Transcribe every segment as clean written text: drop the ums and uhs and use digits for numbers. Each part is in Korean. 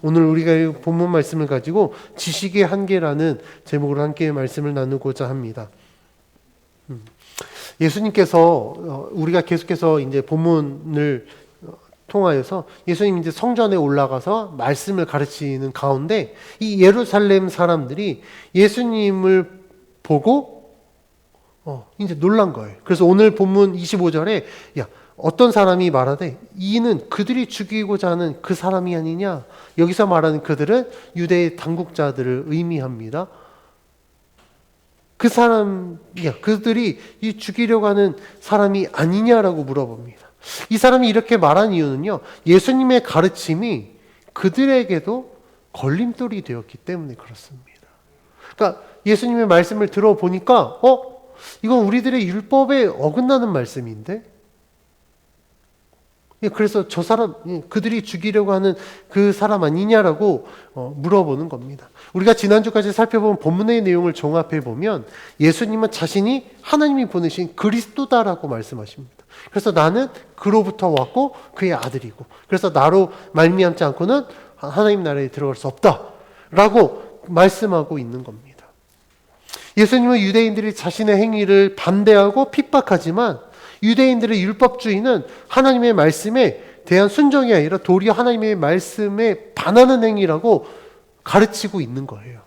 오늘 우리가 이 본문 말씀을 가지고 지식의 한계라는 제목으로 함께 말씀을 나누고자 합니다. 예수님께서 우리가 계속해서 이제 본문을 통하여서 예수님 이제 성전에 올라가서 말씀을 가르치는 가운데 이 예루살렘 사람들이 예수님을 보고 이제 놀란 거예요. 그래서 오늘 본문 25절에 어떤 사람이 말하되 이는 그들이 죽이고자 하는 그 사람이 아니냐. 여기서 말하는 그들은 유대의 당국자들을 의미합니다. 그들이 이 죽이려고 하는 사람이 아니냐라고 물어봅니다. 이 사람이 이렇게 말한 이유는요, 예수님의 가르침이 그들에게도 걸림돌이 되었기 때문에 그렇습니다. 그러니까 예수님의 말씀을 들어보니까 이건 우리들의 율법에 어긋나는 말씀인데, 그래서 그들이 죽이려고 하는 그 사람 아니냐라고 물어보는 겁니다. 우리가 지난주까지 살펴본 본문의 내용을 종합해 보면 예수님은 자신이 하나님이 보내신 그리스도다라고 말씀하십니다. 그래서 나는 그로부터 왔고 그의 아들이고, 그래서 나로 말미암지 않고는 하나님 나라에 들어갈 수 없다라고 말씀하고 있는 겁니다. 예수님은 유대인들이 자신의 행위를 반대하고 핍박하지만 유대인들의 율법주의는 하나님의 말씀에 대한 순종이 아니라 도리어 하나님의 말씀에 반하는 행위라고 가르치고 있는 거예요.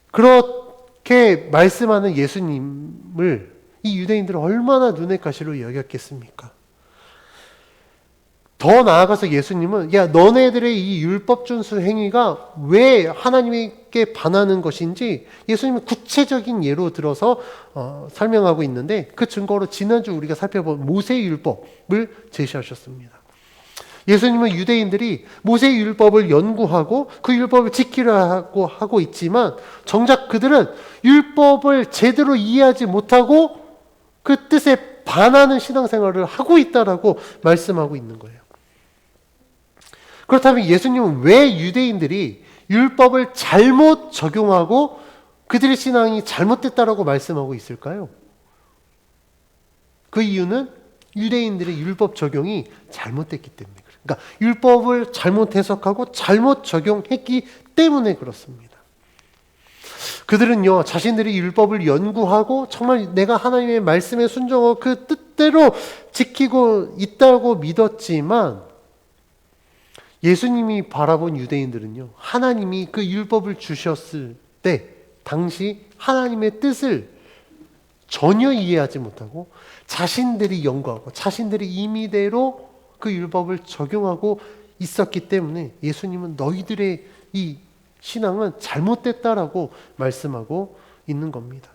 그렇게 말씀하는 예수님을 이 유대인들은 얼마나 눈의 가시로 여겼겠습니까? 더 나아가서 예수님은 너네들의 이 율법 준수 행위가 왜 하나님께 반하는 것인지 예수님은 구체적인 예로 들어서 설명하고 있는데, 그 증거로 지난주 우리가 살펴본 모세의 율법을 제시하셨습니다. 예수님은 유대인들이 모세의 율법을 연구하고 그 율법을 지키려고 하고 있지만 정작 그들은 율법을 제대로 이해하지 못하고 그 뜻에 반하는 신앙생활을 하고 있다라고 말씀하고 있는 거예요. 그렇다면 예수님은 왜 유대인들이 율법을 잘못 적용하고 그들의 신앙이 잘못됐다라고 말씀하고 있을까요? 그 이유는 유대인들의 율법 적용이 잘못됐기 때문에 그래요. 그러니까 율법을 잘못 해석하고 잘못 적용했기 때문에 그렇습니다. 그들은요, 자신들이 율법을 연구하고 정말 내가 하나님의 말씀에 순종하고 그 뜻대로 지키고 있다고 믿었지만 예수님이 바라본 유대인들은요, 하나님이 그 율법을 주셨을 때 당시 하나님의 뜻을 전혀 이해하지 못하고 자신들이 연구하고 자신들이 임의대로 그 율법을 적용하고 있었기 때문에 예수님은 너희들의 이 신앙은 잘못됐다라고 말씀하고 있는 겁니다.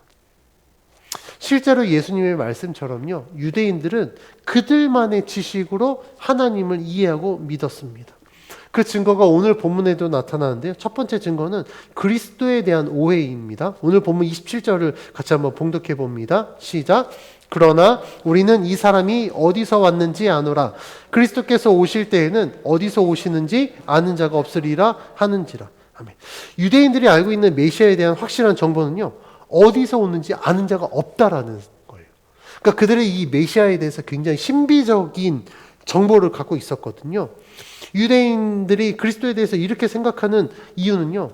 실제로 예수님의 말씀처럼요, 유대인들은 그들만의 지식으로 하나님을 이해하고 믿었습니다. 그 증거가 오늘 본문에도 나타나는데요. 첫 번째 증거는 그리스도에 대한 오해입니다. 오늘 본문 27절을 같이 한번 봉독해 봅니다. 시작. 그러나 우리는 이 사람이 어디서 왔는지 아노라. 그리스도께서 오실 때에는 어디서 오시는지 아는 자가 없으리라 하는지라. 아멘. 유대인들이 알고 있는 메시아에 대한 확실한 정보는요, 어디서 오는지 아는 자가 없다라는 거예요. 그러니까 그들의 이 메시아에 대해서 굉장히 신비적인 정보를 갖고 있었거든요. 유대인들이 그리스도에 대해서 이렇게 생각하는 이유는요,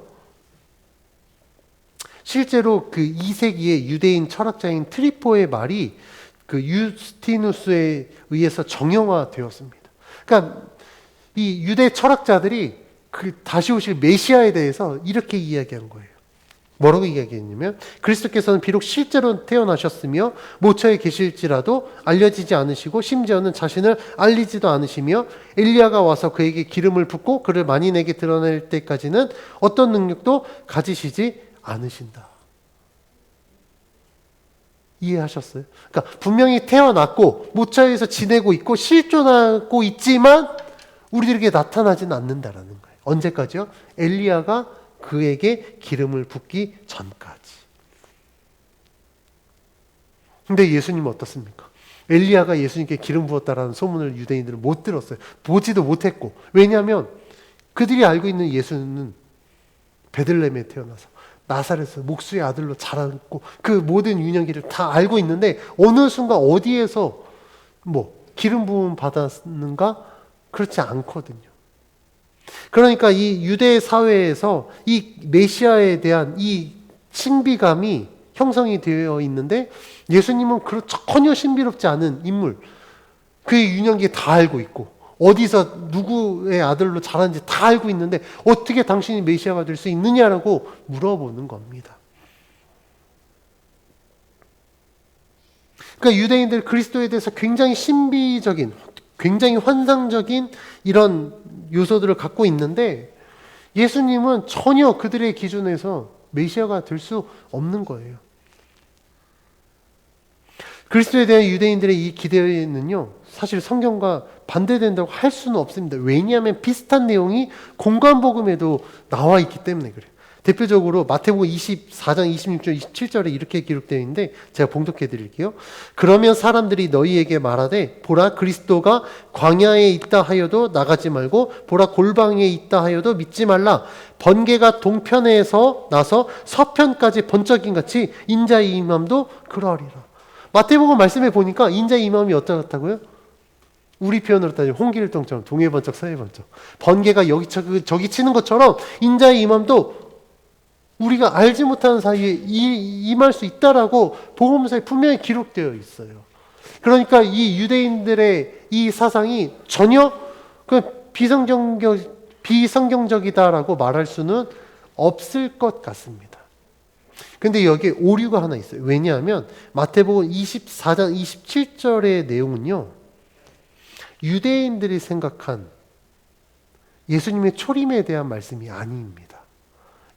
실제로 그 2세기의 유대인 철학자인 트리포의 말이 그 유스티누스에 의해서 정형화되었습니다. 그러니까 이 유대 철학자들이 그 다시 오실 메시아에 대해서 이렇게 이야기한 거예요. 뭐라고 이야기했냐면, 그리스도께서는 비록 실제로 태어나셨으며 모처에 계실지라도 알려지지 않으시고 심지어는 자신을 알리지도 않으시며 엘리야가 와서 그에게 기름을 붓고 그를 만인에게 드러낼 때까지는 어떤 능력도 가지시지 않으신다. 이해하셨어요? 그러니까 분명히 태어났고 모처에서 지내고 있고 실존하고 있지만 우리들에게 나타나지는 않는다라는 거예요. 언제까지요? 엘리야가 그에게 기름을 붓기 전까지. 근데 예수님은 어떻습니까? 엘리야가 예수님께 기름 부었다라는 소문을 유대인들은 못 들었어요. 보지도 못했고. 왜냐하면 그들이 알고 있는 예수는 베들레헴에 태어나서 나사렛에서 목수의 아들로 자랐고 그 모든 유년기를 다 알고 있는데 어느 순간 어디에서 기름 부음 받았는가? 그렇지 않거든요. 그러니까 이 유대 사회에서 이 메시아에 대한 이 신비감이 형성이 되어 있는데 예수님은 전혀 신비롭지 않은 인물, 그의 유년기 다 알고 있고 어디서 누구의 아들로 자랐는지 다 알고 있는데 어떻게 당신이 메시아가 될 수 있느냐라고 물어보는 겁니다. 그러니까 유대인들 그리스도에 대해서 굉장히 신비적인, 굉장히 환상적인 이런 요소들을 갖고 있는데 예수님은 전혀 그들의 기준에서 메시아가 될 수 없는 거예요. 그리스도에 대한 유대인들의 이 기대는요, 사실 성경과 반대된다고 할 수는 없습니다. 왜냐하면 비슷한 내용이 공관복음에도 나와 있기 때문에 그래요. 대표적으로 마태복음 24장 26절 27절에 이렇게 기록되어 있는데 제가 봉독해 드릴게요. 그러면 사람들이 너희에게 말하되 보라 그리스도가 광야에 있다 하여도 나가지 말고 보라 골방에 있다 하여도 믿지 말라. 번개가 동편에서 나서 서편까지 번쩍인 같이 인자의 임함도 그러하리라. 마태복음 말씀해 보니까 인자의 임함이 어떻다고요? 우리 표현으로 따지면 홍길동처럼 동해 번쩍 서해 번쩍 번개가 여기 저기 치는 것처럼 인자의 임함도 우리가 알지 못하는 사이에 임할 수 있다라고 복음서에 분명히 기록되어 있어요. 그러니까 이 유대인들의 이 사상이 전혀 비성경적이다라고 말할 수는 없을 것 같습니다. 근데 여기에 오류가 하나 있어요. 왜냐하면 마태복음 24장 27절의 내용은요, 유대인들이 생각한 예수님의 초림에 대한 말씀이 아닙니다.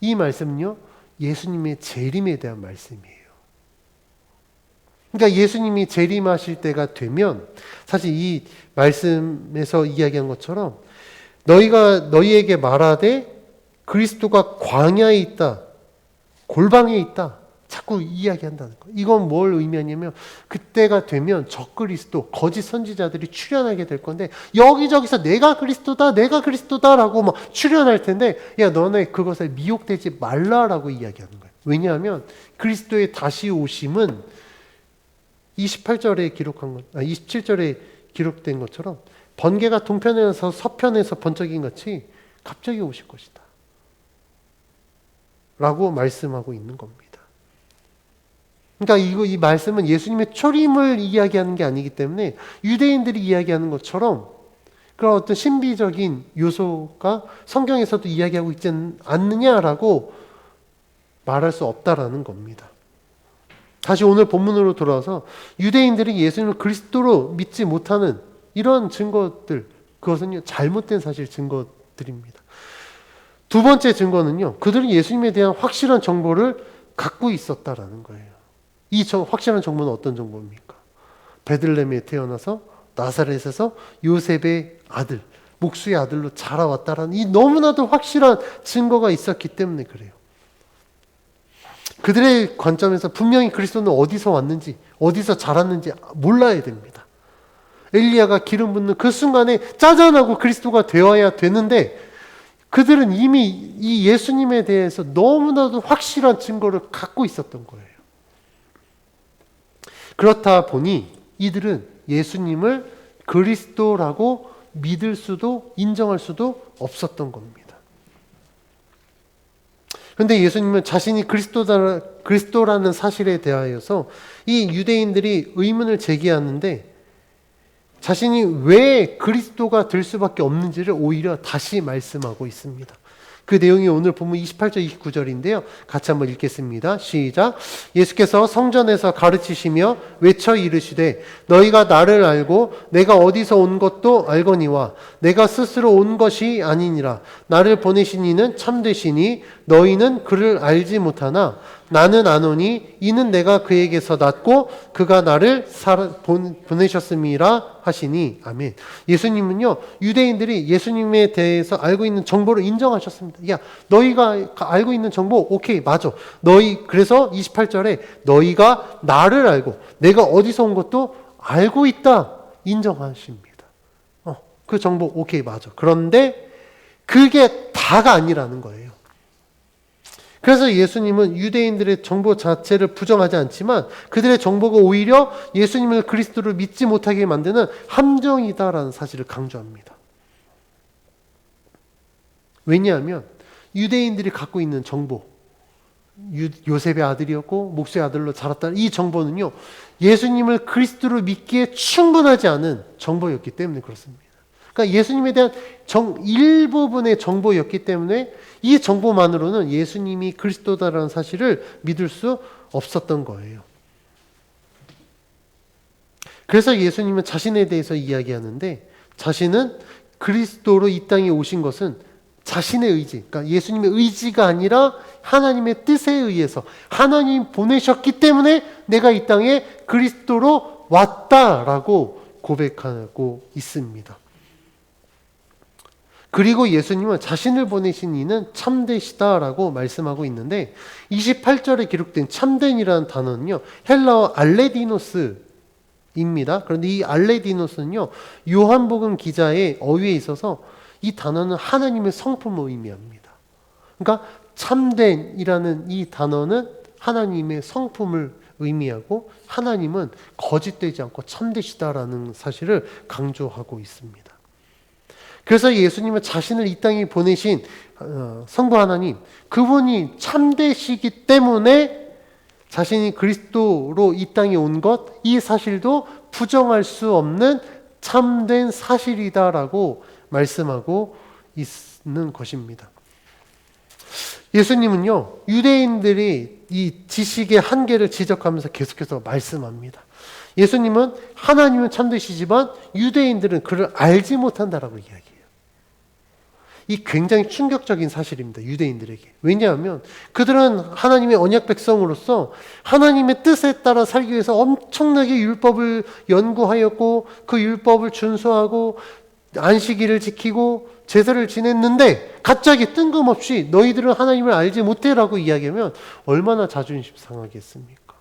이 말씀은요, 예수님의 재림에 대한 말씀이에요. 그러니까 예수님이 재림하실 때가 되면 사실 이 말씀에서 이야기한 것처럼 너희에게 말하되 그리스도가 광야에 있다, 골방에 있다, 자꾸 이야기한다는 거예요. 이건 뭘 의미하냐면 그때가 되면 적그리스도, 거짓 선지자들이 출현하게 될 건데 여기저기서 내가 그리스도다라고 막 출현할 텐데 야 너네 그것에 미혹되지 말라라고 이야기하는 거예요. 왜냐하면 그리스도의 다시 오심은 27절에 기록된 것처럼 번개가 동편에서 서편에서 번쩍인 같이 갑자기 오실 것이다 라고 말씀하고 있는 겁니다. 그러니까 이 말씀은 예수님의 초림을 이야기하는 게 아니기 때문에 유대인들이 이야기하는 것처럼 그런 어떤 신비적인 요소가 성경에서도 이야기하고 있지 않느냐라고 말할 수 없다라는 겁니다. 다시 오늘 본문으로 돌아와서 유대인들이 예수님을 그리스도로 믿지 못하는 이런 증거들, 그것은 잘못된 사실 증거들입니다. 두 번째 증거는요, 그들은 예수님에 대한 확실한 정보를 갖고 있었다라는 거예요. 이 확실한 정보는 어떤 정보입니까? 베들레헴에 태어나서 나사렛에서 요셉의 아들, 목수의 아들로 자라왔다라는 이 너무나도 확실한 증거가 있었기 때문에 그래요. 그들의 관점에서 분명히 그리스도는 어디서 왔는지, 어디서 자랐는지 몰라야 됩니다. 엘리야가 기름 붓는 그 순간에 짜잔하고 그리스도가 되어야 되는데 그들은 이미 이 예수님에 대해서 너무나도 확실한 증거를 갖고 있었던 거예요. 그렇다 보니 이들은 예수님을 그리스도라고 믿을 수도 인정할 수도 없었던 겁니다. 그런데 예수님은 자신이 그리스도라는 사실에 대하여서 이 유대인들이 의문을 제기하는데 자신이 왜 그리스도가 될 수밖에 없는지를 오히려 다시 말씀하고 있습니다. 그 내용이 오늘 본문 28절 29절인데요. 같이 한번 읽겠습니다. 시작. 예수께서 성전에서 가르치시며 외쳐 이르시되 너희가 나를 알고 내가 어디서 온 것도 알거니와 내가 스스로 온 것이 아니니라. 나를 보내신 이는 참되시니 너희는 그를 알지 못하나 나는 아노니 이는 내가 그에게서 낳고 그가 나를 보내셨음이라 하시니. 아멘. 예수님은요, 유대인들이 예수님에 대해서 알고 있는 정보를 인정하셨습니다. 야, 너희가 알고 있는 정보, 오케이, 맞아. 그래서 28절에 너희가 나를 알고 내가 어디서 온 것도 알고 있다 인정하십니다. 그 정보, 오케이, 맞아. 그런데 그게 다가 아니라는 거예요. 그래서 예수님은 유대인들의 정보 자체를 부정하지 않지만 그들의 정보가 오히려 예수님을 그리스도를 믿지 못하게 만드는 함정이다라는 사실을 강조합니다. 왜냐하면 유대인들이 갖고 있는 정보, 요셉의 아들이었고 목수의 아들로 자랐다는 이 정보는요, 예수님을 그리스도로 믿기에 충분하지 않은 정보였기 때문에 그렇습니다. 그러니까 예수님에 대한 일부분의 정보였기 때문에 이 정보만으로는 예수님이 그리스도다라는 사실을 믿을 수 없었던 거예요. 그래서 예수님은 자신에 대해서 이야기하는데, 자신은 그리스도로 이 땅에 오신 것은 자신의 의지, 그러니까 예수님의 의지가 아니라 하나님의 뜻에 의해서 하나님 보내셨기 때문에 내가 이 땅에 그리스도로 왔다라고 고백하고 있습니다. 그리고 예수님은 자신을 보내신 이는 참되시다라고 말씀하고 있는데, 28절에 기록된 참된이라는 단어는요, 헬라어 알레디노스입니다. 그런데 이 알레디노스는요, 요한복음 기자의 어휘에 있어서 이 단어는 하나님의 성품을 의미합니다. 그러니까 참된이라는 이 단어는 하나님의 성품을 의미하고, 하나님은 거짓되지 않고 참되시다라는 사실을 강조하고 있습니다. 그래서 예수님은 자신을 이 땅에 보내신 성부 하나님, 그분이 참되시기 때문에 자신이 그리스도로 이 땅에 온 것, 이 사실도 부정할 수 없는 참된 사실이다라고 말씀하고 있는 것입니다. 예수님은요, 유대인들이 이 지식의 한계를 지적하면서 계속해서 말씀합니다. 예수님은 하나님은 참되시지만 유대인들은 그를 알지 못한다라고 이야기해요. 이 굉장히 충격적인 사실입니다, 유대인들에게. 왜냐하면 그들은 하나님의 언약 백성으로서 하나님의 뜻에 따라 살기 위해서 엄청나게 율법을 연구하였고, 그 율법을 준수하고 안식일을 지키고 제사를 지냈는데, 갑자기 뜬금없이 너희들은 하나님을 알지 못해라고 이야기하면 얼마나 자존심 상하겠습니까?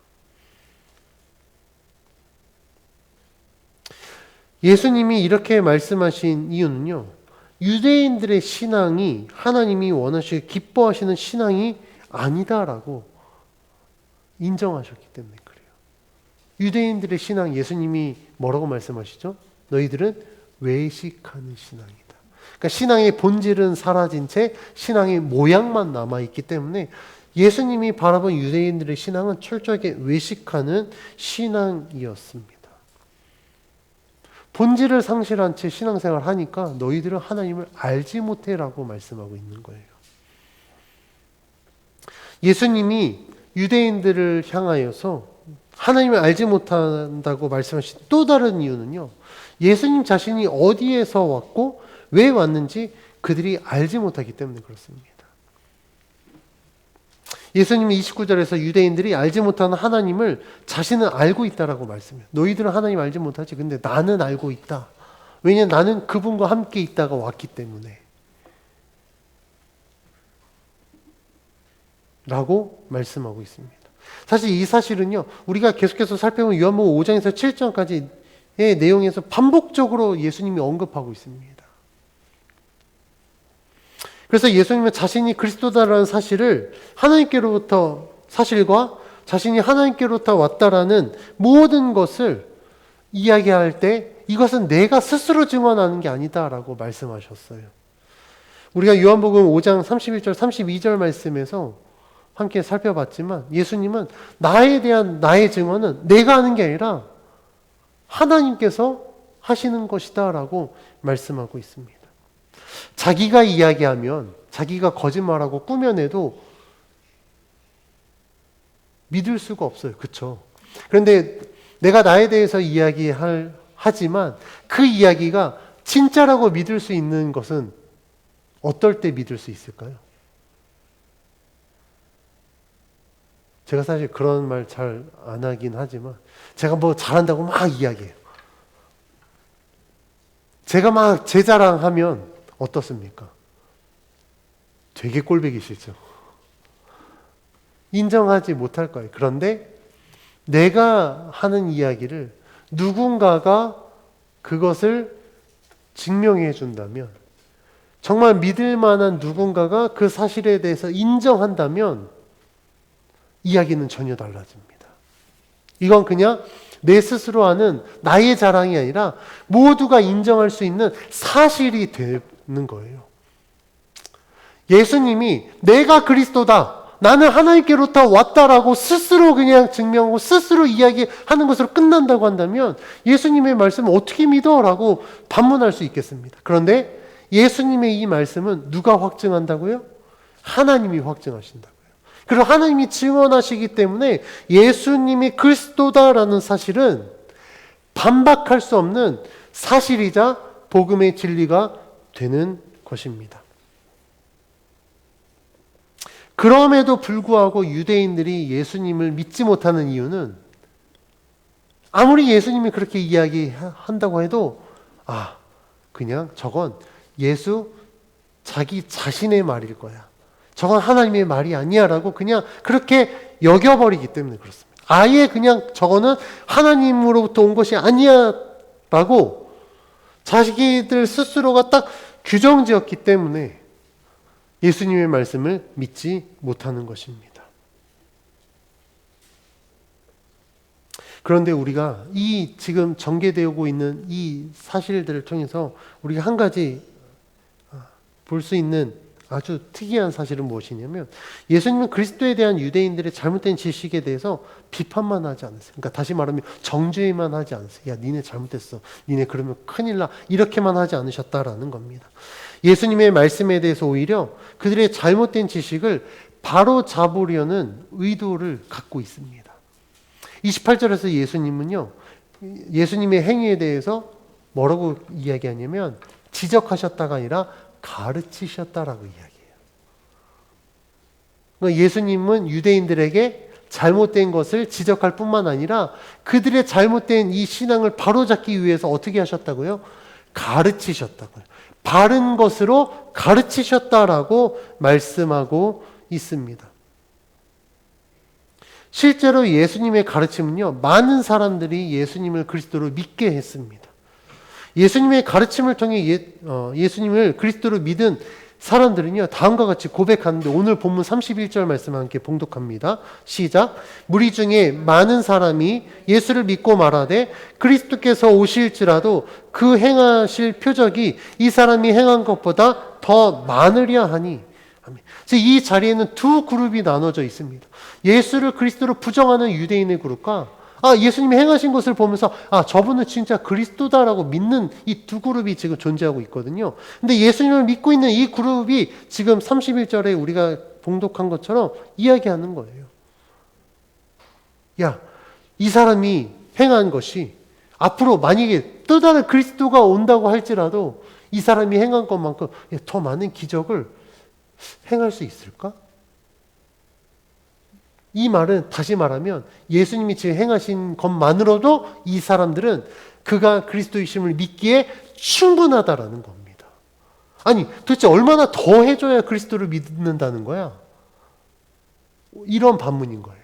예수님이 이렇게 말씀하신 이유는요, 유대인들의 신앙이 하나님이 원하시고 기뻐하시는 신앙이 아니다라고 인정하셨기 때문에 그래요. 유대인들의 신앙, 예수님이 뭐라고 말씀하시죠? 너희들은 외식하는 신앙이다. 그러니까 신앙의 본질은 사라진 채 신앙의 모양만 남아있기 때문에 예수님이 바라본 유대인들의 신앙은 철저하게 외식하는 신앙이었습니다. 본질을 상실한 채 신앙생활을 하니까 너희들은 하나님을 알지 못해라고 말씀하고 있는 거예요. 예수님이 유대인들을 향하여서 하나님을 알지 못한다고 말씀하신 또 다른 이유는요, 예수님 자신이 어디에서 왔고 왜 왔는지 그들이 알지 못하기 때문에 그렇습니다. 예수님은 29절에서 유대인들이 알지 못하는 하나님을 자신은 알고 있다라고 말씀해요. 너희들은 하나님 알지 못하지. 근데 나는 알고 있다. 왜냐하면 나는 그분과 함께 있다가 왔기 때문에. 라고 말씀하고 있습니다. 사실 이 사실은요, 우리가 계속해서 살펴보면 요한복음 5장에서 7장까지의 내용에서 반복적으로 예수님이 언급하고 있습니다. 그래서 예수님은 자신이 그리스도다라는 사실을 하나님께로부터 사실과 자신이 하나님께로부터 왔다라는 모든 것을 이야기할 때 이것은 내가 스스로 증언하는 게 아니다라고 말씀하셨어요. 우리가 요한복음 5장 31절 32절 말씀에서 함께 살펴봤지만, 예수님은 나에 대한 나의 증언은 내가 하는 게 아니라 하나님께서 하시는 것이다 라고 말씀하고 있습니다. 자기가 이야기하면, 자기가 거짓말하고 꾸며내도 믿을 수가 없어요. 그렇죠? 그런데 내가 나에 대해서 하지만 그 이야기가 진짜라고 믿을 수 있는 것은 어떨 때 믿을 수 있을까요? 제가 사실 그런 말 잘 안 하긴 하지만, 제가 뭐 잘한다고 막 이야기해요. 제가 막 제 자랑하면 어떻습니까? 되게 꼴보기 싫죠. 인정하지 못할 거예요. 그런데 내가 하는 이야기를 누군가가 그것을 증명해 준다면, 정말 믿을 만한 누군가가 그 사실에 대해서 인정한다면 이야기는 전혀 달라집니다. 이건 그냥 내 스스로 하는 나의 자랑이 아니라 모두가 인정할 수 있는 사실이 되는 거예요. 예수님이 내가 그리스도다, 나는 하나님께로부터 왔다라고 스스로 그냥 증명하고 스스로 이야기하는 것으로 끝난다고 한다면 예수님의 말씀을 어떻게 믿어? 라고 반문할 수 있겠습니다. 그런데 예수님의 이 말씀은 누가 확증한다고요? 하나님이 확증하신다고요. 그리고 하나님이 증언하시기 때문에 예수님이 그리스도다라는 사실은 반박할 수 없는 사실이자 복음의 진리가 되는 것입니다. 그럼에도 불구하고 유대인들이 예수님을 믿지 못하는 이유는 아무리 예수님이 그렇게 이야기한다고 해도 그냥 저건 예수 자기 자신의 말일 거야. 저건 하나님의 말이 아니야 라고 그냥 그렇게 여겨버리기 때문에 그렇습니다. 아예 그냥 저거는 하나님으로부터 온 것이 아니야 라고 자기들 스스로가 딱 규정지었기 때문에 예수님의 말씀을 믿지 못하는 것입니다. 그런데 우리가 이 지금 전개되고 있는 이 사실들을 통해서 우리가 한 가지 볼 수 있는 아주 특이한 사실은 무엇이냐면 예수님은 그리스도에 대한 유대인들의 잘못된 지식에 대해서 비판만 하지 않으세요. 그러니까 다시 말하면 정죄만 하지 않으세요. 야, 니네 잘못했어. 니네 그러면 큰일 나. 이렇게만 하지 않으셨다라는 겁니다. 예수님의 말씀에 대해서 오히려 그들의 잘못된 지식을 바로 잡으려는 의도를 갖고 있습니다. 28절에서 예수님은요, 예수님의 행위에 대해서 뭐라고 이야기하냐면 지적하셨다가 아니라 가르치셨다라고 이야기해요. 그러니까 예수님은 유대인들에게 잘못된 것을 지적할 뿐만 아니라 그들의 잘못된 이 신앙을 바로잡기 위해서 어떻게 하셨다고요? 가르치셨다고요. 바른 것으로 가르치셨다라고 말씀하고 있습니다. 실제로 예수님의 가르침은요, 많은 사람들이 예수님을 그리스도로 믿게 했습니다. 예수님의 가르침을 통해 예수님을 그리스도로 믿은 사람들은요, 다음과 같이 고백하는데 오늘 본문 31절 말씀 함께 봉독합니다. 시작. 무리 중에 많은 사람이 예수를 믿고 말하되 그리스도께서 오실지라도 그 행하실 표적이 이 사람이 행한 것보다 더 많으려 하니. 이 자리에는 두 그룹이 나눠져 있습니다. 예수를 그리스도로 부정하는 유대인의 그룹과 예수님이 행하신 것을 보면서 저분은 진짜 그리스도다라고 믿는 이 두 그룹이 지금 존재하고 있거든요. 근데 예수님을 믿고 있는 이 그룹이 지금 31절에 우리가 봉독한 것처럼 이야기하는 거예요. 야, 이 사람이 행한 것이 앞으로 만약에 또 다른 그리스도가 온다고 할지라도 이 사람이 행한 것만큼 더 많은 기적을 행할 수 있을까? 이 말은 다시 말하면 예수님이 지금 행하신 것만으로도 이 사람들은 그가 그리스도이심을 믿기에 충분하다라는 겁니다. 아니, 도대체 얼마나 더 해줘야 그리스도를 믿는다는 거야? 이런 반문인 거예요.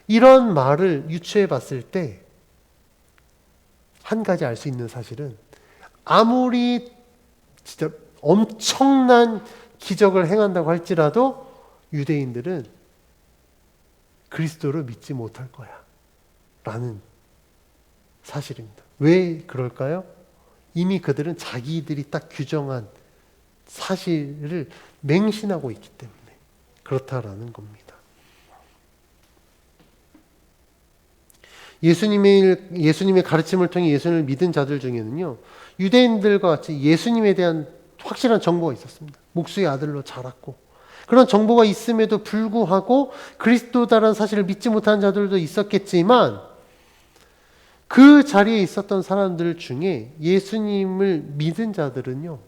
이런 말을 유추해 봤을 때 한 가지 알 수 있는 사실은 아무리 진짜 엄청난 기적을 행한다고 할지라도 유대인들은 그리스도를 믿지 못할 거야 라는 사실입니다. 왜 그럴까요? 이미 그들은 자기들이 딱 규정한 사실을 맹신하고 있기 때문에 그렇다라는 겁니다. 예수님의 가르침을 통해 예수님을 믿은 자들 중에는요, 유대인들과 같이 예수님에 대한 확실한 정보가 있었습니다. 목수의 아들로 자랐고 그런 정보가 있음에도 불구하고 그리스도다라는 사실을 믿지 못하는 자들도 있었겠지만 그 자리에 있었던 사람들 중에 예수님을 믿은 자들은요,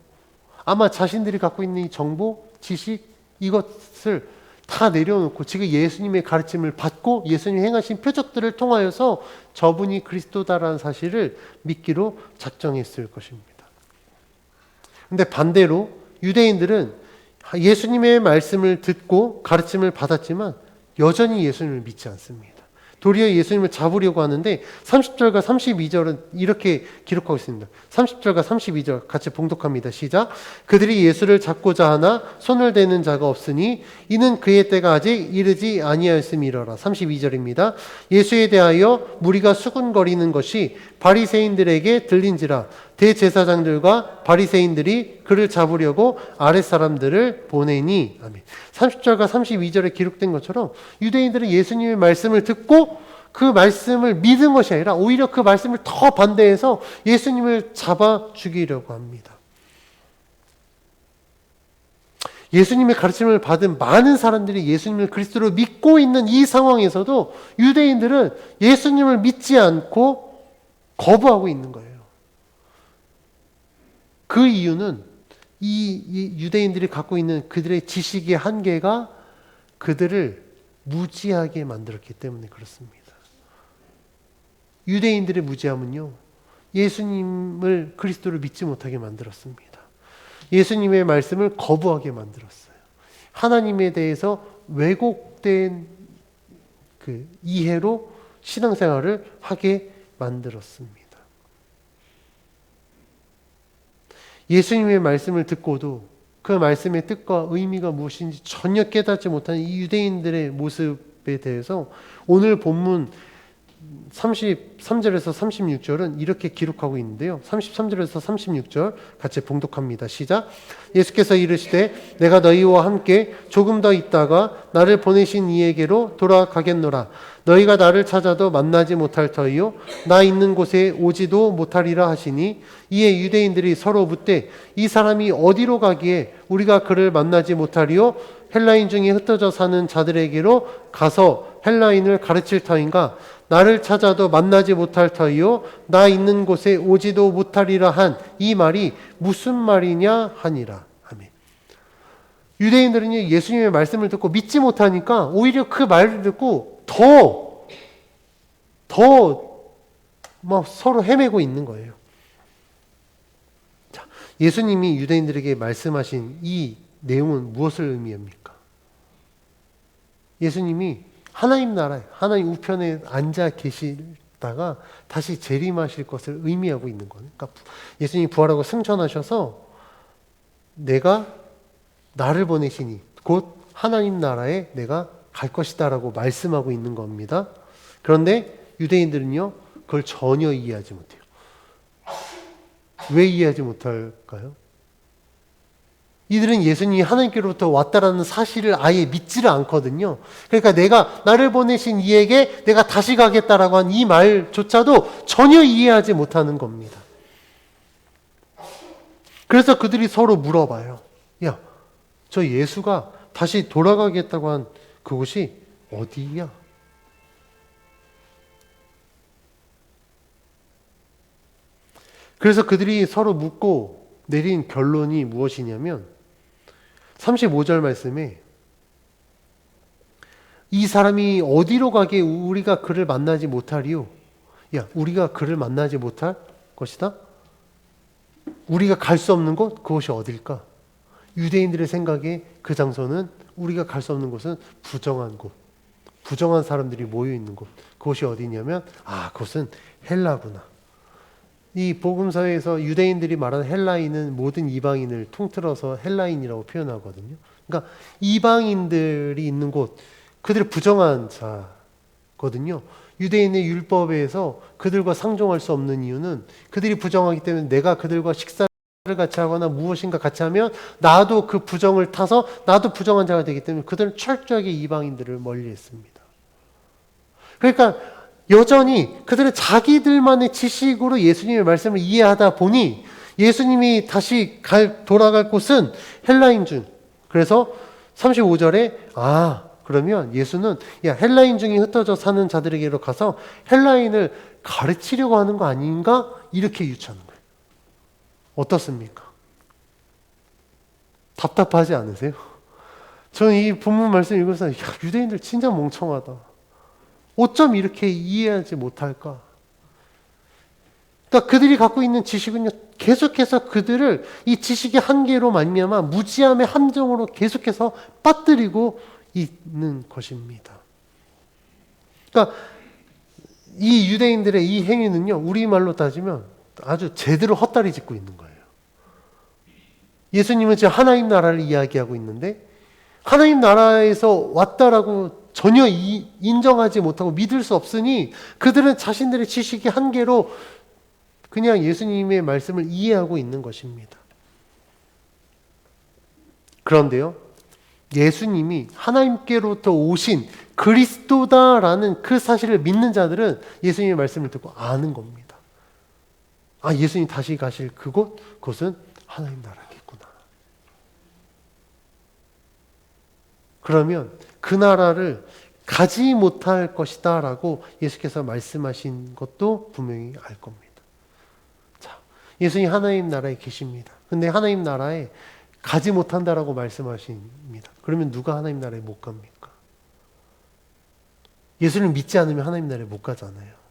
아마 자신들이 갖고 있는 이 정보, 지식 이것을 다 내려놓고 지금 예수님의 가르침을 받고 예수님이 행하신 표적들을 통하여서 저분이 그리스도다라는 사실을 믿기로 작정했을 것입니다. 근데 반대로 유대인들은 예수님의 말씀을 듣고 가르침을 받았지만 여전히 예수님을 믿지 않습니다. 도리어 예수님을 잡으려고 하는데 30절과 32절은 이렇게 기록하고 있습니다. 30절과 32절 같이 봉독합니다. 시작. 그들이 예수를 잡고자 하나 손을 대는 자가 없으니 이는 그의 때가 아직 이르지 아니하였음이로라. 32절입니다. 예수에 대하여 무리가 수군거리는 것이 바리새인들에게 들린지라 대제사장들과 바리새인들이 그를 잡으려고 아랫 사람들을 보내니. 아멘. 30절과 32절에 기록된 것처럼 유대인들은 예수님의 말씀을 듣고 그 말씀을 믿은 것이 아니라 오히려 그 말씀을 더 반대해서 예수님을 잡아 죽이려고 합니다. 예수님의 가르침을 받은 많은 사람들이 예수님을 그리스도로 믿고 있는 이 상황에서도 유대인들은 예수님을 믿지 않고 거부하고 있는 거예요. 그 이유는 이 유대인들이 갖고 있는 그들의 지식의 한계가 그들을 무지하게 만들었기 때문에 그렇습니다. 유대인들의 무지함은요, 예수님을 그리스도를 믿지 못하게 만들었습니다. 예수님의 말씀을 거부하게 만들었어요. 하나님에 대해서 왜곡된 그 이해로 신앙생활을 하게 만들었습니다. 예수님의 말씀을 듣고도 그 말씀의 뜻과 의미가 무엇인지 전혀 깨닫지 못하는 이 유대인들의 모습에 대해서 오늘 본문 33절에서 36절은 이렇게 기록하고 있는데요. 33절에서 36절 같이 봉독합니다. 시작. 예수께서 이르시되 내가 너희와 함께 조금 더 있다가 나를 보내신 이에게로 돌아가겠노라. 너희가 나를 찾아도 만나지 못할 터이요 나 있는 곳에 오지도 못하리라 하시니 이에 유대인들이 서로 묻되 이 사람이 어디로 가기에 우리가 그를 만나지 못하리요 헬라인 중에 흩어져 사는 자들에게로 가서 헬라인을 가르칠 터인가 나를 찾아도 만나지 못할 터이요 나 있는 곳에 오지도 못하리라 한 이 말이 무슨 말이냐 하니라. 아멘. 유대인들은 예수님의 말씀을 듣고 믿지 못하니까 오히려 그 말을 듣고 더 막 서로 헤매고 있는 거예요. 자, 예수님이 유대인들에게 말씀하신 이 내용은 무엇을 의미합니까? 예수님이 하나님 나라에 하나님 우편에 앉아 계시다가 다시 재림하실 것을 의미하고 있는 거예요. 그러니까 예수님이 부활하고 승천하셔서 내가 나를 보내시니 곧 하나님 나라에 내가 갈 것이다라고 말씀하고 있는 겁니다. 그런데 유대인들은요 그걸 전혀 이해하지 못해요. 왜 이해하지 못할까요? 이들은 예수님이 하나님께로부터 왔다라는 사실을 아예 믿지를 않거든요. 그러니까 내가 나를 보내신 이에게 내가 다시 가겠다라고 한 이 말조차도 전혀 이해하지 못하는 겁니다. 그래서 그들이 서로 물어봐요. 야, 저 예수가 다시 돌아가겠다고 한 그곳이 어디야? 그래서 그들이 서로 묻고 내린 결론이 무엇이냐면 35절 말씀에 이 사람이 어디로 가게 우리가 그를 만나지 못하리요? 야, 우리가 그를 만나지 못할 것이다? 우리가 갈 수 없는 곳? 그것이 어딜까? 유대인들의 생각에 그 장소는 우리가 갈 수 없는 곳은 부정한 곳, 부정한 사람들이 모여 있는 곳. 그것이 어디냐면 그것은 헬라구나. 이 복음서에서 유대인들이 말하는 헬라인은 모든 이방인을 통틀어서 헬라인이라고 표현하거든요. 그러니까 이방인들이 있는 곳, 그들이 부정한 자거든요. 유대인의 율법에서 그들과 상종할 수 없는 이유는 그들이 부정하기 때문에 내가 그들과 식사를 같이 하거나 무엇인가 같이 하면 나도 그 부정을 타서 나도 부정한 자가 되기 때문에 그들은 철저하게 이방인들을 멀리했습니다. 그러니까 여전히 그들은 자기들만의 지식으로 예수님의 말씀을 이해하다 보니 예수님이 다시 돌아갈 곳은 헬라인 중. 그래서 35절에 그러면 예수는 헬라인 중에 흩어져 사는 자들에게로 가서 헬라인을 가르치려고 하는 거 아닌가? 이렇게 유추하는 거예요. 어떻습니까? 답답하지 않으세요? 저는 이 본문 말씀 읽으면서 유대인들 진짜 멍청하다. 어쩜 이렇게 이해하지 못할까? 그러니까 그들이 갖고 있는 지식은요, 계속해서 그들을 이 지식의 한계로 말미암아 무지함의 함정으로 계속해서 빠뜨리고 있는 것입니다. 그러니까 이 유대인들의 이 행위는요, 우리말로 따지면 아주 제대로 헛다리 짚고 있는 거예요. 예수님은 지금 하나님 나라를 이야기하고 있는데 하나님 나라에서 왔다라고 전혀 인정하지 못하고 믿을 수 없으니 그들은 자신들의 지식의 한계로 그냥 예수님의 말씀을 이해하고 있는 것입니다. 그런데요, 예수님이 하나님께로부터 오신 그리스도다라는 그 사실을 믿는 자들은 예수님의 말씀을 듣고 아는 겁니다. 아, 예수님 다시 가실 그곳은 하나님 나라겠구나. 그러면 그 나라를 가지 못할 것이다 라고 예수께서 말씀하신 것도 분명히 알 겁니다. 자, 예수님 하나님 나라에 계십니다. 근데 하나님 나라에 가지 못한다라고 말씀하십니다. 그러면 누가 하나님 나라에 못 갑니까? 예수를 믿지 않으면 하나님 나라에 못 가잖아요.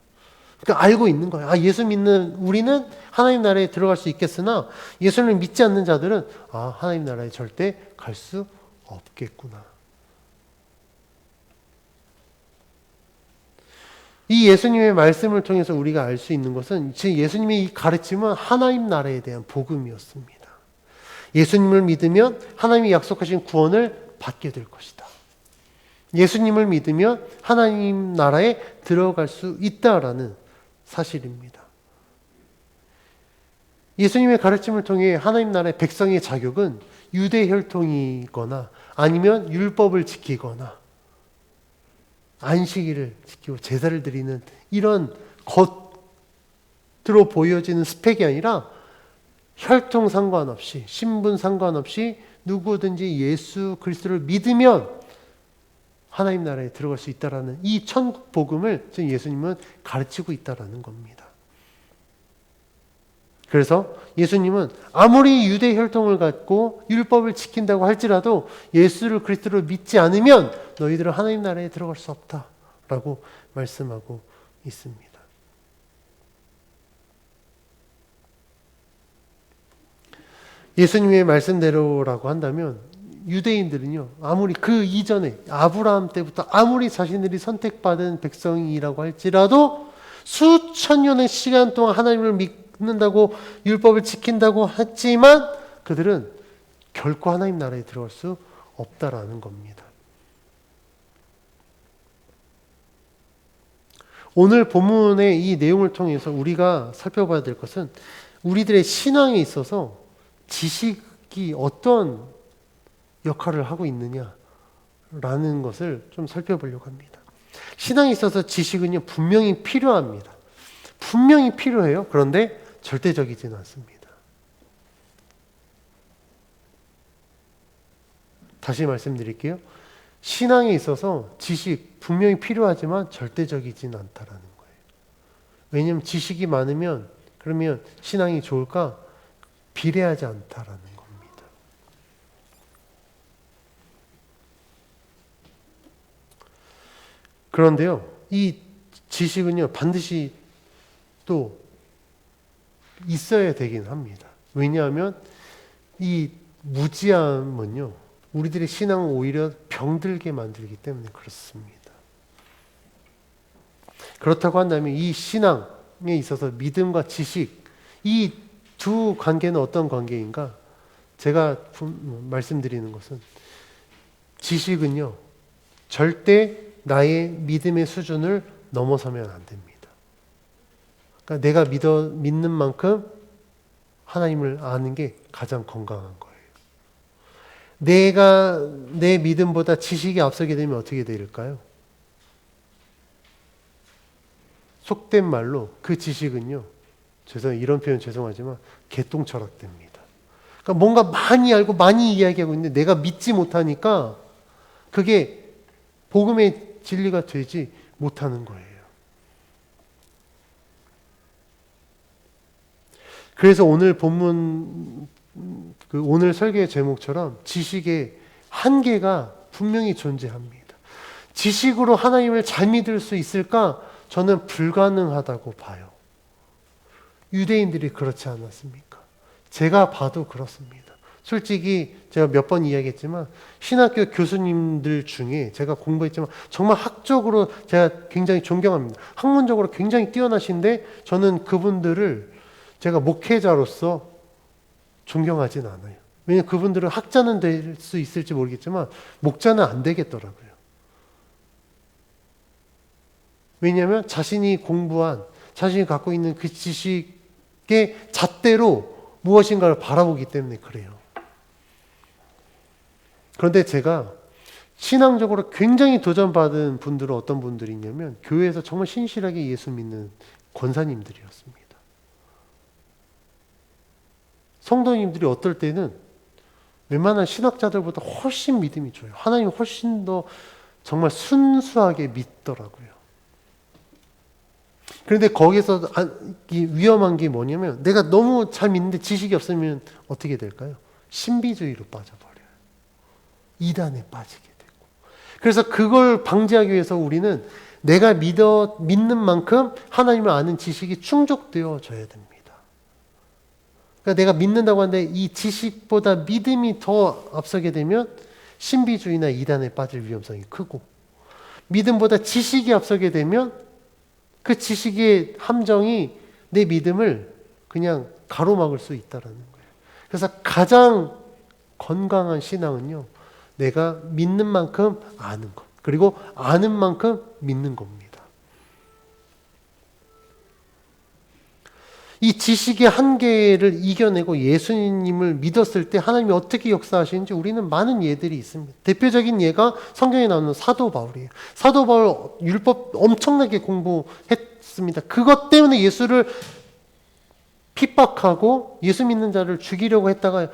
그러니까 알고 있는 거예요. 아, 예수 믿는 우리는 하나님 나라에 들어갈 수 있겠으나 예수를 믿지 않는 자들은 아, 하나님 나라에 절대 갈 수 없겠구나. 이 예수님의 말씀을 통해서 우리가 알 수 있는 것은 즉 예수님의 이 가르침은 하나님 나라에 대한 복음이었습니다. 예수님을 믿으면 하나님이 약속하신 구원을 받게 될 것이다. 예수님을 믿으면 하나님 나라에 들어갈 수 있다라는 사실입니다. 예수님의 가르침을 통해 하나님 나라의 백성의 자격은 유대 혈통이거나 아니면 율법을 지키거나 안식일을 지키고 제사를 드리는 이런 겉으로 보여지는 스펙이 아니라 혈통 상관없이 신분 상관없이 누구든지 예수 그리스도를 믿으면 하나님 나라에 들어갈 수 있다라는 이 천국 복음을 지금 예수님은 가르치고 있다라는 겁니다. 그래서 예수님은 아무리 유대 혈통을 갖고 율법을 지킨다고 할지라도 예수를 그리스도를 믿지 않으면 너희들은 하나님 나라에 들어갈 수 없다라고 말씀하고 있습니다. 예수님의 말씀대로라고 한다면 유대인들은요, 아무리 그 이전에 아브라함 때부터 아무리 자신들이 선택받은 백성이라고 할지라도 수천 년의 시간 동안 하나님을 믿는다고 율법을 지킨다고 했지만 그들은 결코 하나님 나라에 들어갈 수 없다라는 겁니다. 오늘 본문의 이 내용을 통해서 우리가 살펴봐야 될 것은 우리들의 신앙에 있어서 지식이 어떤 역할을 하고 있느냐라는 것을 좀 살펴보려고 합니다. 신앙에 있어서 지식은요, 분명히 필요합니다. 분명히 필요해요. 그런데 절대적이지는 않습니다. 다시 말씀드릴게요. 신앙에 있어서 지식 분명히 필요하지만 절대적이지는 않다라는 거예요. 왜냐하면 지식이 많으면 그러면 신앙이 좋을까? 비례하지 않다라는 겁니다. 그런데요, 이 지식은요, 반드시 또 있어야 되긴 합니다. 왜냐하면 이 무지함은요, 우리들의 신앙을 오히려 병들게 만들기 때문에 그렇습니다. 그렇다고 한다면 이 신앙에 있어서 믿음과 지식, 이 두 관계는 어떤 관계인가? 제가 말씀드리는 것은 지식은요, 절대 나의 믿음의 수준을 넘어서면 안 됩니다. 그러니까 내가 믿는 만큼 하나님을 아는 게 가장 건강한 거예요. 내가 내 믿음보다 지식이 앞서게 되면 어떻게 될까요? 속된 말로 그 지식은요, 이런 표현 죄송하지만 개똥 철학됩니다. 그러니까 뭔가 많이 알고 많이 이야기하고 있는데 내가 믿지 못하니까 그게 복음의 진리가 되지 못하는 거예요. 그래서 오늘 본문 오늘 설교의 제목처럼 지식의 한계가 분명히 존재합니다. 지식으로 하나님을 잘 믿을 수 있을까? 저는 불가능하다고 봐요. 유대인들이 그렇지 않았습니까? 제가 봐도 그렇습니다. 솔직히 제가 몇 번 이야기했지만 신학교 교수님들 중에 제가 공부했지만 정말 학적으로 제가 굉장히 존경합니다. 학문적으로 굉장히 뛰어나신데 저는 그분들을 제가 목회자로서 존경하진 않아요. 왜냐하면 그분들은 학자는 될 수 있을지 모르겠지만 목자는 안 되겠더라고요. 왜냐하면 자신이 공부한, 자신이 갖고 있는 그 지식이 잣대로 무엇인가를 바라보기 때문에 그래요. 그런데 제가 신앙적으로 굉장히 도전받은 분들은 어떤 분들이 있냐면 교회에서 정말 신실하게 예수 믿는 권사님들이었습니다. 성도님들이 어떨 때는 웬만한 신학자들보다 훨씬 믿음이 좋아요. 하나님을 훨씬 더 정말 순수하게 믿더라고요. 그런데 거기서 위험한 게 뭐냐면 내가 너무 잘 믿는데 지식이 없으면 어떻게 될까요? 신비주의로 빠져버려요. 이단에 빠지게 되고. 그래서 그걸 방지하기 위해서 우리는 내가 믿는 만큼 하나님을 아는 지식이 충족되어져야 됩니다. 그러니까 내가 믿는다고 하는데 이 지식보다 믿음이 더 앞서게 되면 신비주의나 이단에 빠질 위험성이 크고, 믿음보다 지식이 앞서게 되면 그 지식의 함정이 내 믿음을 그냥 가로막을 수 있다는 거예요. 그래서 가장 건강한 신앙은요, 내가 믿는 만큼 아는 것, 그리고 아는 만큼 믿는 겁니다. 이 지식의 한계를 이겨내고 예수님을 믿었을 때 하나님이 어떻게 역사하시는지 우리는 많은 예들이 있습니다. 대표적인 예가 성경에 나오는 사도 바울이에요. 사도 바울 율법 엄청나게 공부했습니다. 그것 때문에 예수를 핍박하고 예수 믿는 자를 죽이려고 했다가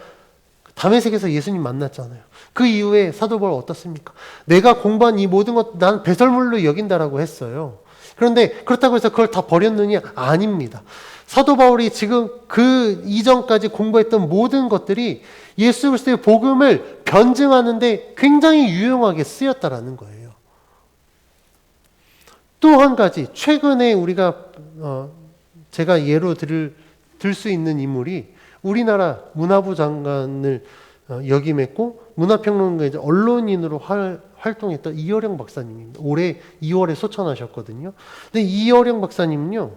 다메섹에서 예수님 만났잖아요. 그 이후에 사도 바울 어떻습니까? 내가 공부한 이 모든 것 난 배설물로 여긴다라고 했어요. 그런데 그렇다고 해서 그걸 다 버렸느냐? 아닙니다. 사도 바울이 지금 그 이전까지 공부했던 모든 것들이 예수 그리스도의 복음을 변증하는데 굉장히 유용하게 쓰였다라는 거예요. 또 한 가지, 최근에 우리가 제가 예로 들 수 있는 인물이 우리나라 문화부 장관을 역임했고 문화평론가 언론인으로 활동했던 이어령 박사님입니다. 올해 2월에 소천하셨거든요. 근데 이어령 박사님은요,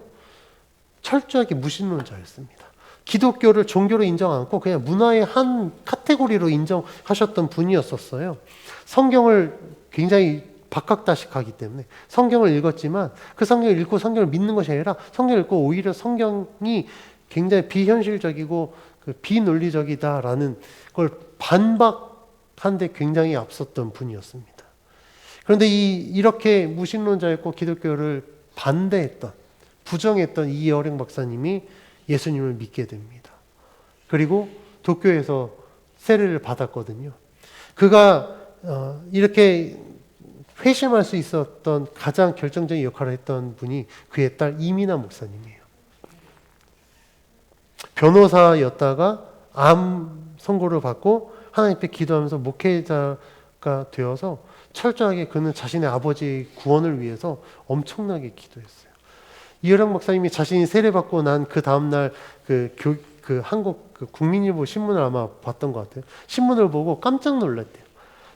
철저하게 무신론자였습니다. 기독교를 종교로 인정 않고 그냥 문화의 한 카테고리로 인정하셨던 분이었었어요. 성경을 굉장히 박학다식하기 때문에 성경을 읽었지만 그 성경을 읽고 성경을 믿는 것이 아니라 성경을 읽고 오히려 성경이 굉장히 비현실적이고 비논리적이다라는 걸 반박한 데 굉장히 앞섰던 분이었습니다. 그런데 이렇게 무신론자였고 기독교를 반대했던, 부정했던 이어령 박사님이 예수님을 믿게 됩니다. 그리고 도쿄에서 세례를 받았거든요. 그가 이렇게 회심할 수 있었던 가장 결정적인 역할을 했던 분이 그의 딸 이민아 목사님이에요. 변호사였다가 암 선고를 받고 하나님 앞에 기도하면서 목회자가 되어서 철저하게 그는 자신의 아버지의 구원을 위해서 엄청나게 기도했어요. 이어령 목사님이 자신이 세례받고 난 그 다음날 그 한국 국민일보 신문을 아마 봤던 것 같아요. 신문을 보고 깜짝 놀랐대요.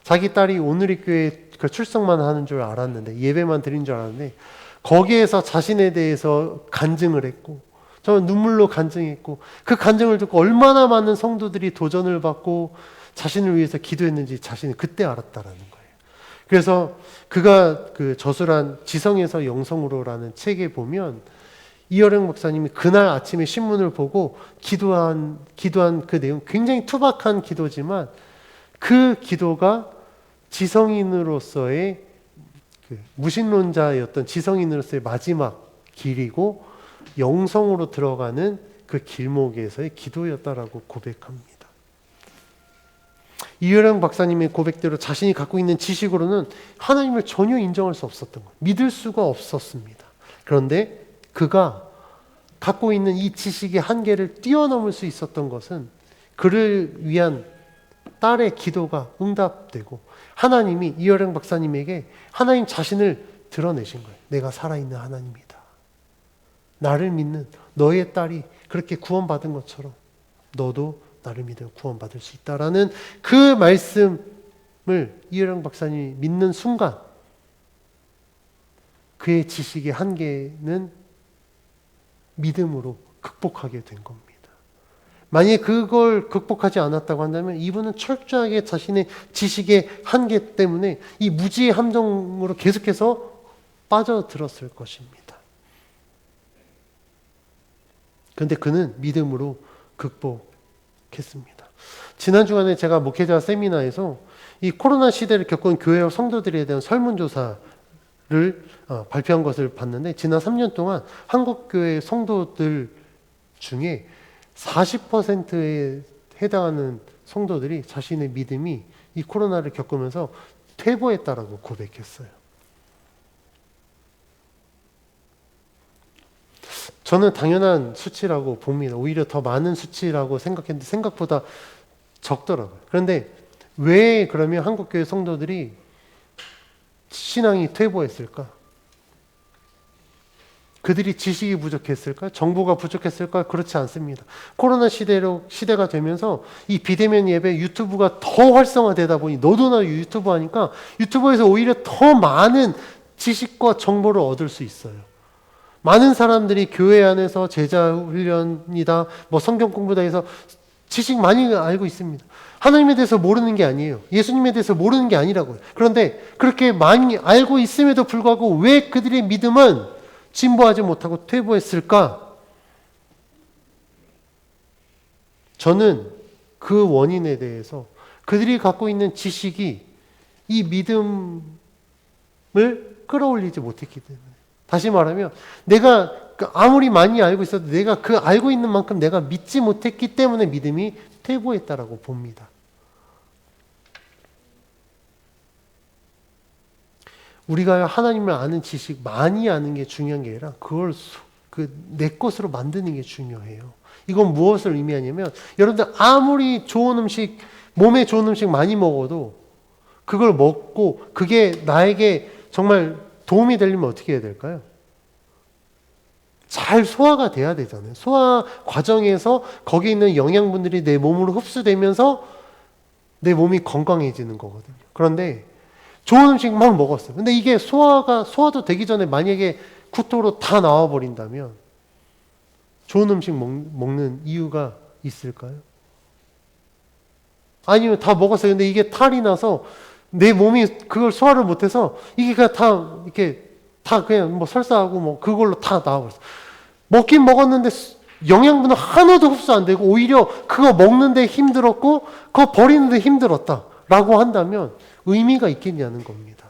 자기 딸이 오늘의 교회에 출석만 하는 줄 알았는데, 예배만 드린 줄 알았는데 거기에서 자신에 대해서 간증을 했고, 저는 눈물로 간증했고, 그 간증을 듣고 얼마나 많은 성도들이 도전을 받고 자신을 위해서 기도했는지 자신이 그때 알았다라는 거예요. 그래서 그가 그 저술한 지성에서 영성으로라는 책에 보면 이어령 목사님이 그날 아침에 신문을 보고 기도한 그 내용, 굉장히 투박한 기도지만 그 기도가 지성인으로서의 무신론자였던 지성인으로서의 마지막 길이고 영성으로 들어가는 그 길목에서의 기도였다라고 고백합니다. 이어령 박사님의 고백대로 자신이 갖고 있는 지식으로는 하나님을 전혀 인정할 수 없었던 거예요. 믿을 수가 없었습니다. 그런데 그가 갖고 있는 이 지식의 한계를 뛰어넘을 수 있었던 것은 그를 위한 딸의 기도가 응답되고 하나님이 이어령 박사님에게 하나님 자신을 드러내신 거예요. 내가 살아있는 하나님이다. 나를 믿는 너의 딸이 그렇게 구원받은 것처럼 너도 나를 믿어 구원받을 수 있다라는 그 말씀을 이어령 박사님이 믿는 순간 그의 지식의 한계는 믿음으로 극복하게 된 겁니다. 만약에 그걸 극복하지 않았다고 한다면 이분은 철저하게 자신의 지식의 한계 때문에 이 무지의 함정으로 계속해서 빠져들었을 것입니다. 그런데 그는 믿음으로 극복했습니다. 지난 주간에 제가 목회자 세미나에서 이 코로나 시대를 겪은 교회와 성도들에 대한 설문조사를 발표한 것을 봤는데, 지난 3년 동안 한국교회 성도들 중에 40%에 해당하는 성도들이 자신의 믿음이 이 코로나를 겪으면서 퇴보했다라고 고백했어요. 저는 당연한 수치라고 봅니다. 오히려 더 많은 수치라고 생각했는데 생각보다 적더라고요. 그런데 왜 그러면 한국교회 성도들이 신앙이 퇴보했을까? 그들이 지식이 부족했을까? 정보가 부족했을까? 그렇지 않습니다. 코로나 시대가 되면서 이 비대면 예배 유튜브가 더 활성화되다 보니, 너도 나 유튜브 하니까 유튜브에서 오히려 더 많은 지식과 정보를 얻을 수 있어요. 많은 사람들이 교회 안에서 제자 훈련이다, 성경 공부다 해서 지식 많이 알고 있습니다. 하나님에 대해서 모르는 게 아니에요. 예수님에 대해서 모르는 게 아니라고요. 그런데 그렇게 많이 알고 있음에도 불구하고 왜 그들의 믿음은 진보하지 못하고 퇴보했을까? 저는 그 원인에 대해서 그들이 갖고 있는 지식이 이 믿음을 끌어올리지 못했기 때문에, 다시 말하면 내가 아무리 많이 알고 있어도 내가 그 알고 있는 만큼 내가 믿지 못했기 때문에 믿음이 퇴보했다라고 봅니다. 우리가 하나님을 아는 지식 많이 아는 게 중요한 게 아니라 그걸 내 것으로 만드는 게 중요해요. 이건 무엇을 의미하냐면, 여러분들 아무리 좋은 음식, 몸에 좋은 음식 많이 먹어도 그걸 먹고 그게 나에게 정말 도움이 되려면 어떻게 해야 될까요? 잘 소화가 돼야 되잖아요. 소화 과정에서 거기 있는 영양분들이 내 몸으로 흡수되면서 내 몸이 건강해지는 거거든요. 그런데 좋은 음식만 먹었어요. 근데 이게 소화도 되기 전에 만약에 구토로 다 나와버린다면 좋은 음식 먹는 이유가 있을까요? 아니면 다 먹었어요. 근데 이게 탈이 나서 내 몸이 그걸 소화를 못해서 이게 그냥 다 그냥 설사하고 그걸로 다 나와버렸어. 먹긴 먹었는데 영양분은 하나도 흡수 안 되고 오히려 그거 먹는데 힘들었고 그거 버리는데 힘들었다라고 한다면 의미가 있겠냐는 겁니다.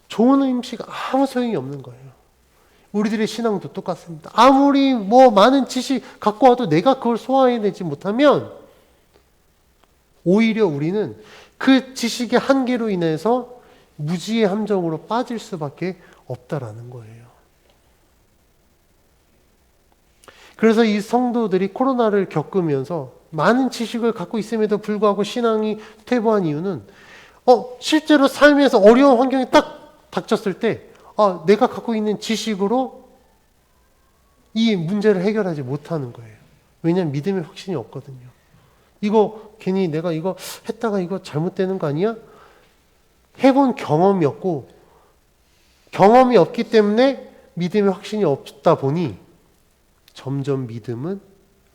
좋은 음식 아무 소용이 없는 거예요. 우리들의 신앙도 똑같습니다. 아무리 많은 지식 갖고 와도 내가 그걸 소화해내지 못하면 오히려 우리는 그 지식의 한계로 인해서 무지의 함정으로 빠질 수밖에 없다라는 거예요. 그래서 이 성도들이 코로나를 겪으면서 많은 지식을 갖고 있음에도 불구하고 신앙이 퇴보한 이유는 실제로 삶에서 어려운 환경이 딱 닥쳤을 때 내가 갖고 있는 지식으로 이 문제를 해결하지 못하는 거예요. 왜냐하면 믿음의 확신이 없거든요. 이거 괜히 내가 이거 했다가 이거 잘못되는 거 아니야? 해본 경험이 없고 경험이 없기 때문에 믿음의 확신이 없다 보니 점점 믿음은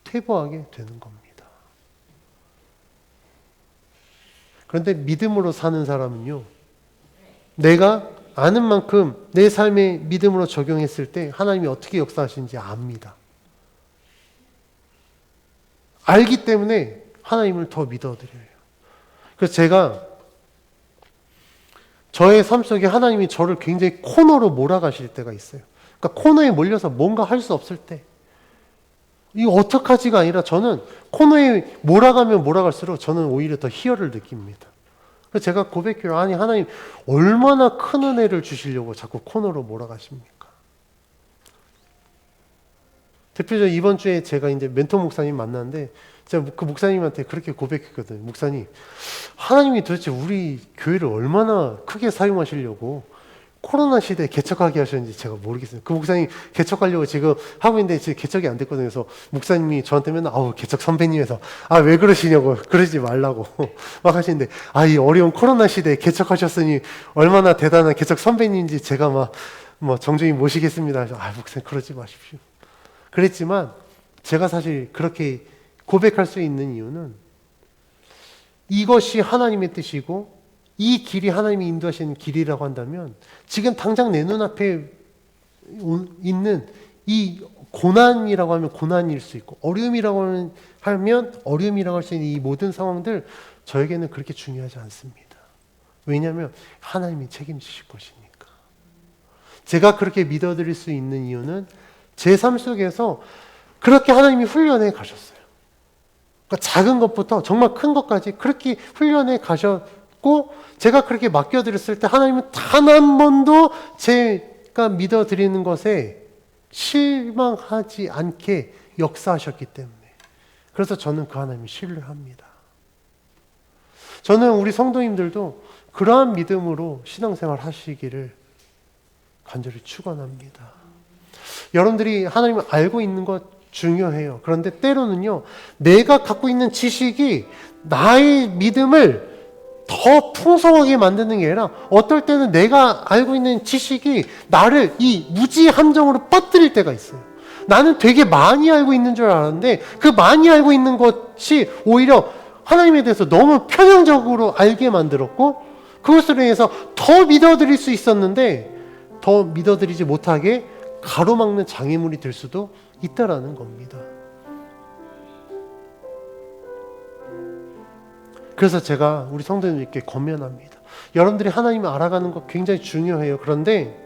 퇴보하게 되는 겁니다. 그런데 믿음으로 사는 사람은요, 내가 아는 만큼 내 삶에 믿음으로 적용했을 때 하나님이 어떻게 역사하시는지 압니다. 알기 때문에 하나님을 더 믿어드려요. 그래서 제가 저의 삶 속에 하나님이 저를 굉장히 코너로 몰아가실 때가 있어요. 그러니까 코너에 몰려서 뭔가 할 수 없을 때, 이거 어떡하지가 아니라 저는 코너에 몰아가면 몰아갈수록 저는 오히려 더 희열을 느낍니다. 그래서 제가 고백해요. 아니 하나님 얼마나 큰 은혜를 주시려고 자꾸 코너로 몰아가십니까? 대표적으로 이번 주에 제가 이제 멘토 목사님 만났는데 제가 그 목사님한테 그렇게 고백했거든요. 목사님, 하나님이 도대체 우리 교회를 얼마나 크게 사용하시려고 코로나 시대에 개척하게 하셨는지 제가 모르겠어요. 그 목사님 개척하려고 지금 하고 있는데 지금 개척이 안 됐거든요. 그래서 목사님이 저한테 맨날 개척 선배님에서 왜 그러시냐고, 그러지 말라고 막 하시는데 이 어려운 코로나 시대에 개척하셨으니 얼마나 대단한 개척 선배님인지 제가 막 정중히 모시겠습니다. 목사님 그러지 마십시오. 그랬지만 제가 사실 그렇게 고백할 수 있는 이유는 이것이 하나님의 뜻이고 이 길이 하나님이 인도하시는 길이라고 한다면 지금 당장 내 눈앞에 있는 이 고난이라고 하면 고난일 수 있고 어려움이라고 하면 어려움이라고 할 수 있는 이 모든 상황들 저에게는 그렇게 중요하지 않습니다. 왜냐하면 하나님이 책임지실 것이니까. 제가 그렇게 믿어드릴 수 있는 이유는 제 삶 속에서 그렇게 하나님이 훈련해 가셨어요. 그러니까 작은 것부터 정말 큰 것까지 그렇게 훈련해 가셨고 제가 그렇게 맡겨드렸을 때 하나님은 단 한 번도 제가 믿어드리는 것에 실망하지 않게 역사하셨기 때문에 그래서 저는 그 하나님을 신뢰합니다. 저는 우리 성도님들도 그러한 믿음으로 신앙생활 하시기를 간절히 축원합니다. 여러분들이 하나님을 알고 있는 것 중요해요. 그런데 때로는요, 내가 갖고 있는 지식이 나의 믿음을 더 풍성하게 만드는 게 아니라 어떨 때는 내가 알고 있는 지식이 나를 이 무지 함정으로 빠뜨릴 때가 있어요. 나는 되게 많이 알고 있는 줄 알았는데 그 많이 알고 있는 것이 오히려 하나님에 대해서 너무 편향적으로 알게 만들었고 그것으로 인해서 더 믿어드릴 수 있었는데 더 믿어드리지 못하게 가로막는 장애물이 될 수도 있다라는 겁니다. 그래서 제가 우리 성도님들께 권면합니다. 여러분들이 하나님을 알아가는 거 굉장히 중요해요. 그런데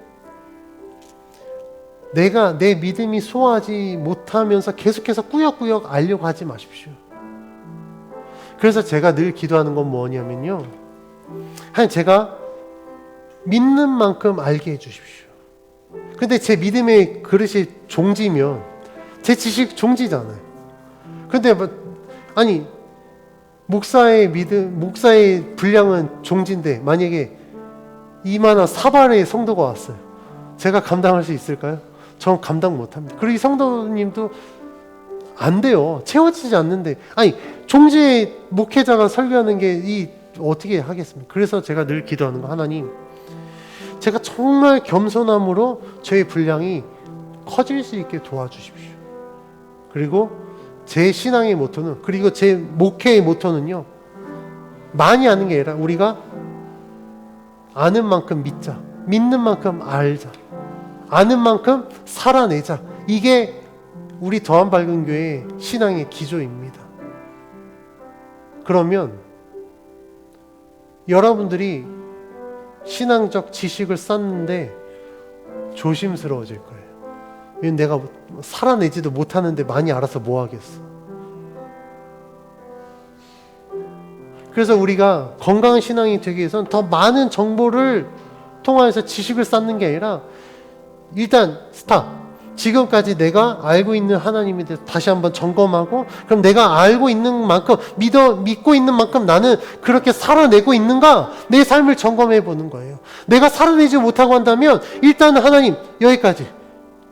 내가 내 믿음이 소화하지 못하면서 계속해서 꾸역꾸역 알려고 하지 마십시오. 그래서 제가 늘 기도하는 건 뭐냐면요. 하나님 제가 믿는 만큼 알게 해주십시오. 근데 제 믿음의 그릇이 종지면 제 지식 종지잖아요. 근데 아니 목사의 믿음, 목사의 분량은 종지인데 만약에 이만한 사발의 성도가 왔어요. 제가 감당할 수 있을까요? 전 감당 못합니다. 그리고 이 성도님도 안 돼요. 채워지지 않는데 아니 종지의 목회자가 설교하는 게 어떻게 하겠습니까? 그래서 제가 늘 기도하는 거 하나님 제가 정말 겸손함으로 저의 분량이 커질 수 있게 도와주십시오. 그리고 제 신앙의 모토는 그리고 제 목회의 모토는요 많이 아는 게 아니라 우리가 아는 만큼 믿자, 믿는 만큼 알자, 아는 만큼 살아내자. 이게 우리 더한 밝은 교회의 신앙의 기조입니다. 그러면 여러분들이 신앙적 지식을 쌓는데 조심스러워질 거예요. 왜냐면 내가 살아내지도 못하는데 많이 알아서 뭐 하겠어. 그래서 우리가 건강한 신앙이 되기 위해서는 더 많은 정보를 통해서 지식을 쌓는 게 아니라 일단 스탑. 지금까지 내가 알고 있는 하나님에 대해서 다시 한번 점검하고 그럼 내가 알고 있는 만큼 믿고 있는 만큼 나는 그렇게 살아내고 있는가? 내 삶을 점검해 보는 거예요. 내가 살아내지 못하고 한다면 일단은 하나님 여기까지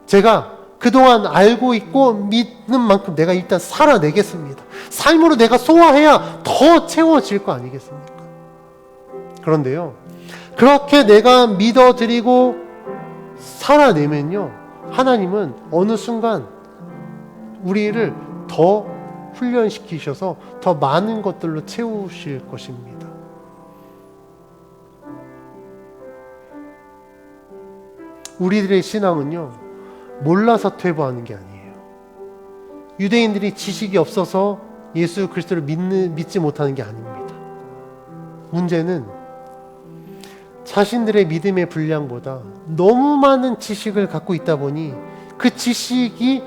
제가 그동안 알고 있고 믿는 만큼 내가 일단 살아내겠습니다. 삶으로 내가 소화해야 더 채워질 거 아니겠습니까? 그런데요 그렇게 내가 믿어드리고 살아내면요 하나님은 어느 순간 우리를 더 훈련시키셔서 더 많은 것들로 채우실 것입니다. 우리들의 신앙은요 몰라서 퇴보하는 게 아니에요. 유대인들이 지식이 없어서 예수 그리스도를 믿지 못하는 게 아닙니다. 문제는 자신들의 믿음의 분량보다 너무 많은 지식을 갖고 있다 보니 그 지식이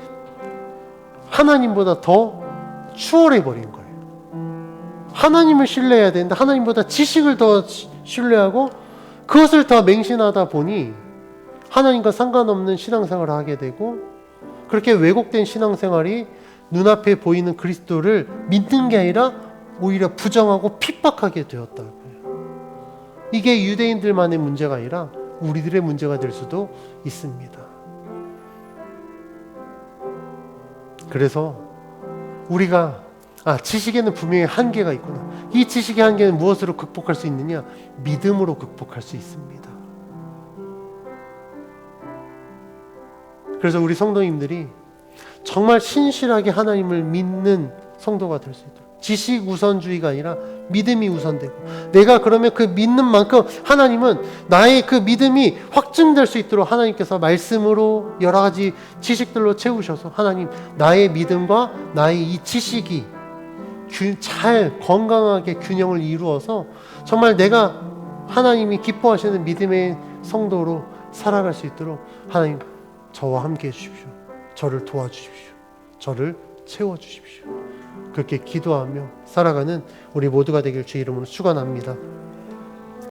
하나님보다 더 추월해 버린 거예요. 하나님을 신뢰해야 되는데 하나님보다 지식을 더 신뢰하고 그것을 더 맹신하다 보니 하나님과 상관없는 신앙생활을 하게 되고 그렇게 왜곡된 신앙생활이 눈앞에 보이는 그리스도를 믿는 게 아니라 오히려 부정하고 핍박하게 되었다고요. 이게 유대인들만의 문제가 아니라 우리들의 문제가 될 수도 있습니다. 그래서 우리가 지식에는 분명히 한계가 있구나. 이 지식의 한계는 무엇으로 극복할 수 있느냐? 믿음으로 극복할 수 있습니다. 그래서 우리 성도님들이 정말 신실하게 하나님을 믿는 성도가 될 수 있도록 지식 우선주의가 아니라 믿음이 우선되고, 내가 그러면 그 믿는 만큼 하나님은 나의 그 믿음이 확증될 수 있도록 하나님께서 말씀으로 여러 가지 지식들로 채우셔서, 하나님 나의 믿음과 나의 이 지식이 잘 건강하게 균형을 이루어서 정말 내가 하나님이 기뻐하시는 믿음의 성도로 살아갈 수 있도록 하나님 저와 함께 해주십시오. 저를 도와주십시오. 저를 채워주십시오. 그렇게 기도하며 살아가는 우리 모두가 되길 주 이름으로 축원합니다.